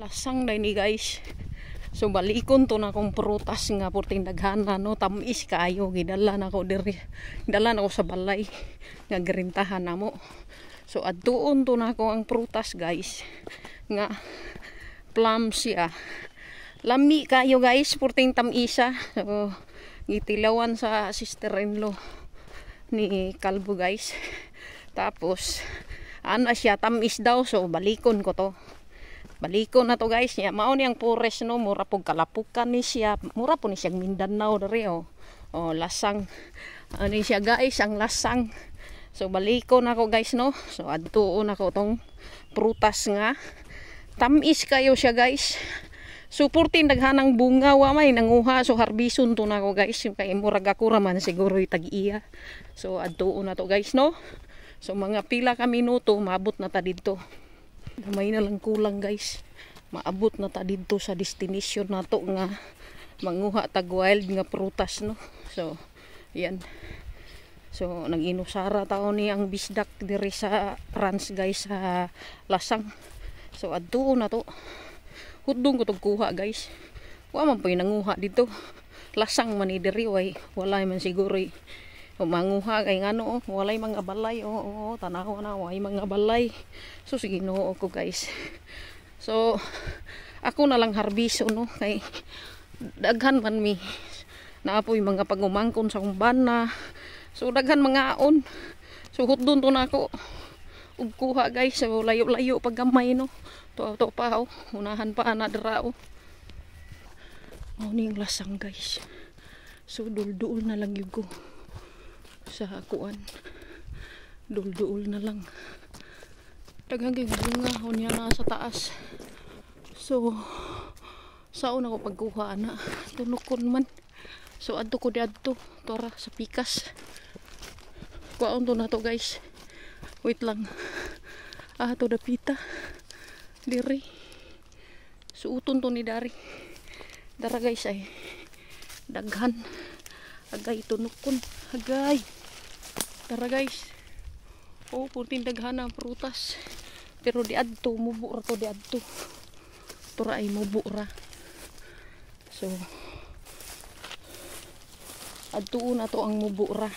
Lasang na ni guys. So balikon to na akong prutas nga purting daghana no, tamis kayo gidala na ko diri. Gidala na ko sa balay nga gerintahan namo. So adtuon to na ako ang prutas guys nga plum siya. Lami kayo guys purting tamisa. So gitilawan sa sister-in-law ni Kalbo guys. Tapos ana siya tamis daw, so balikon ko to. Balikon na to guys, ya mao ni ang pures no, mura pug kalapukan ni siya, mura po ni siyang Mindanao diri oh. Oh, lasang ani siya guys, ang lasang. So balikon ako guys no. So adtuon ako tong prutas nga tamis kayo siya guys. So purtin daghanang bunga wa may nanguha, so harbison to nako guys, kay murag ako raman siguro tag-iya. So adtuon na to guys no. So mga pila ka minuto maabot na ta didto. Gamay na lang kulang guys. Maabot na ta didto sa destination nato nga manguha tag wild nga prutas no. So yan. So nag-inusara taon ni ang bisdak diri sa France guys sa lasang. So adtuon na to. Hudong ko tog kuha guys. Wa man poy nanguha dito. Lasang man ni diri way walay man siguro manguha kay ngano walay mga balay tanaw na way mga balay. So sige no ko guys. So ako na lang harbiso no kay daghan man mi naapoy mga pagumangkon sa kumbana. So daghan mga aon. So hudon to na ako ug kuha guys. So layo-layo pag gamay no. To pa unahan pa ana dira oh. Ning lasang guys. So dul-duol na lang gyud ko sa kuan. Dul-duol na lang. Daghang kay bunga unya na sa taas. So saon ako pagkuha ana tunukon man. So adto ko diadto tora sa pikas. Kuaon to na to guys. Wait lang. To dapita diri. Suuton to ni dari. Dara guys ay daghan. Agay tunukon. Agay. Tara guys. Oh, punting daghan ang prutas. Pero diadto mubo ra to diadto. Tura ay mubo ra. So adtuon na to ang mubo ra.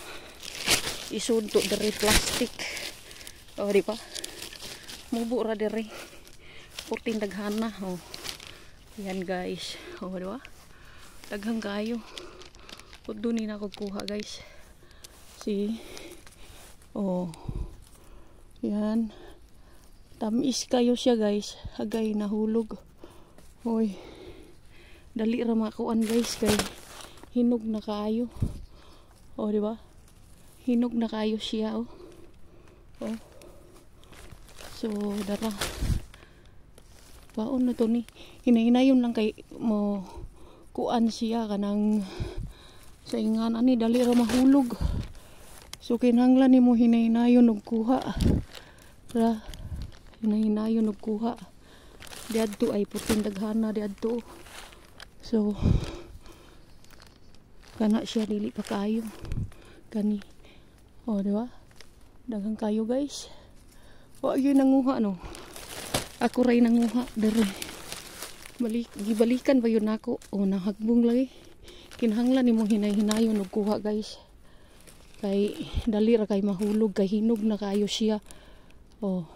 Isud to diri plastic. Oh, di ba? Mubo ra diri. Punting daghan na oh. Yan guys. Oh, di ba? Daghang kayo. Kudunin ako kuha guys. See? Oh. Yan. Tamis kayo siya guys. Agay nahulog. Hoy. Dali ra makuan guys kay hinog na kayo. Oh, di ba? Hinog na kayo siya oh. Oh. So, dara. Baon na to ni. Hinahinayon lang kay mo kuan siya kanang sa ingan ani dali ra mahulog. So kinahanglan nimo hinahinayon og kuha. Ra hinahinayon og kuha. Diadto ay puting daghana diadto. So kana siya dili pa kayo. Kani. Oh, di ba? Daghang kayo guys. Wa gyud nanguha no. Ako ray nanguha dere. Gibalikan pa yun ako. O nahagbong lagi. Kinahanglan nimo hinay-hinayon og kuha guys. Kay dali ra kay mahulog kay hinog na kayo siya. Oh.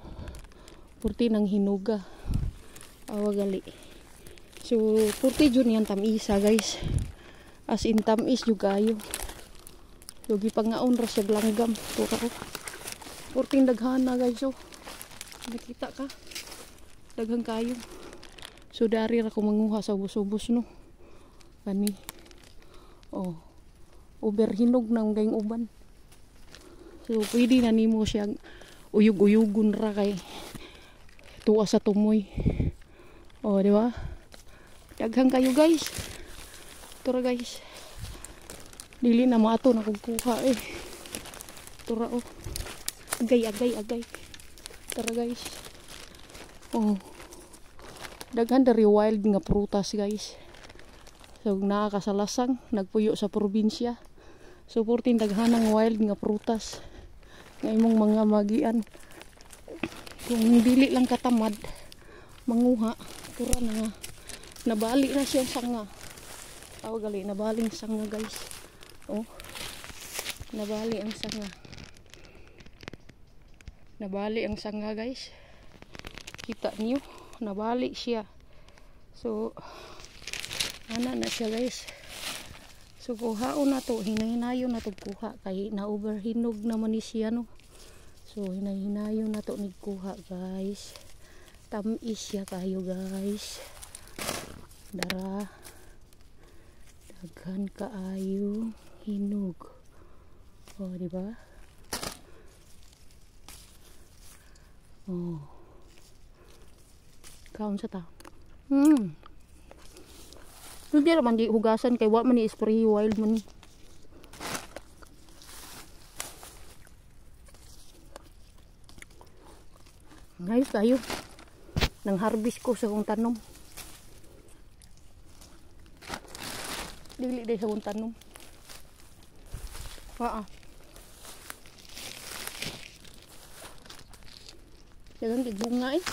Purti nang hinuga. Awa gali. So purti jud yan tamisa guys. As in tamis jud kayo. So gipangaon ra siya langgam. Tura ko. Purti daghana guys oh. Nakita ka? Daghang kayo. So dari ra ko manguha sa ubos-ubos no. Kani. Oh. Uberhinog nang gayong uban. So pwede na nimo siya uyug-uyugon ra kay tuwa sa tumoy. Oh, di ba? Daghang kayo guys. Tura guys. Dili na maato na kog kuha eh. Tura oh. Agay. Tara guys. Oh. Daghan dari wild nga prutas guys. So nakakasalasang nagpuyo sa probinsya. So purtin daghanang wild nga prutas. Nga imong mga magian. Kung dili lang katamad manguha, natural na nga. Nabali na siya sanga. Tawag gali, nabaling sanga guys. Oh. Nabali ang sanga. Nabali ang sanga guys. Kita niyo, nabali siya. So, ana na siya guys. So, kuhaon na to. Hinahinayon na to kuha. Kaya na-overhinog naman ni siya no. So, hinahinayon na to ni kuha guys. Tamis siya kayo guys. Dara. Daghan kaayo hinog. Oh, di ba? Oh. Kaon sa ta. Hindi naman di hugasan kay wa man ni spray wild man ni. Ayos tayo. Nang harvest ko sa kong tanom. Dili day sa kong tanom. Dagang bunga eh.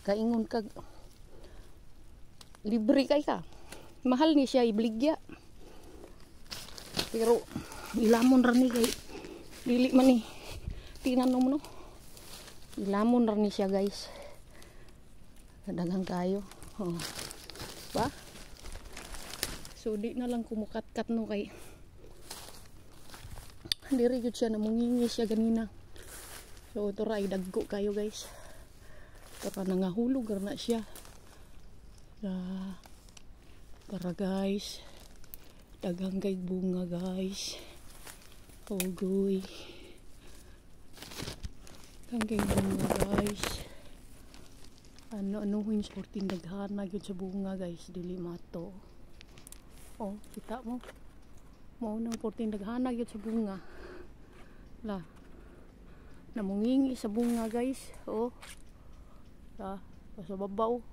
Kaingon kag libre kay ka. Mahal ni siya ibligya. Pero ilamon ra ni kay dili man ni tinanom no. Ilamon ra ni siya guys. Dagang kayo. Oh. Ba? So di na lang kumukat-kat no kay diri gyud siya namungingis siya ganina. So ito ra ay dagko kayo guys. Para nangahulog na siya. Para guys. Dagang kay bunga guys. Ogoy. Dagang kay bunga guys. Ano yung sporting daghan na yun sa bunga guys. Dili mato. Oh, kita mo. Maunang sporting daghan na yun sa bunga. La. Namungingi sa bunga guys. Oh. Sa babaw.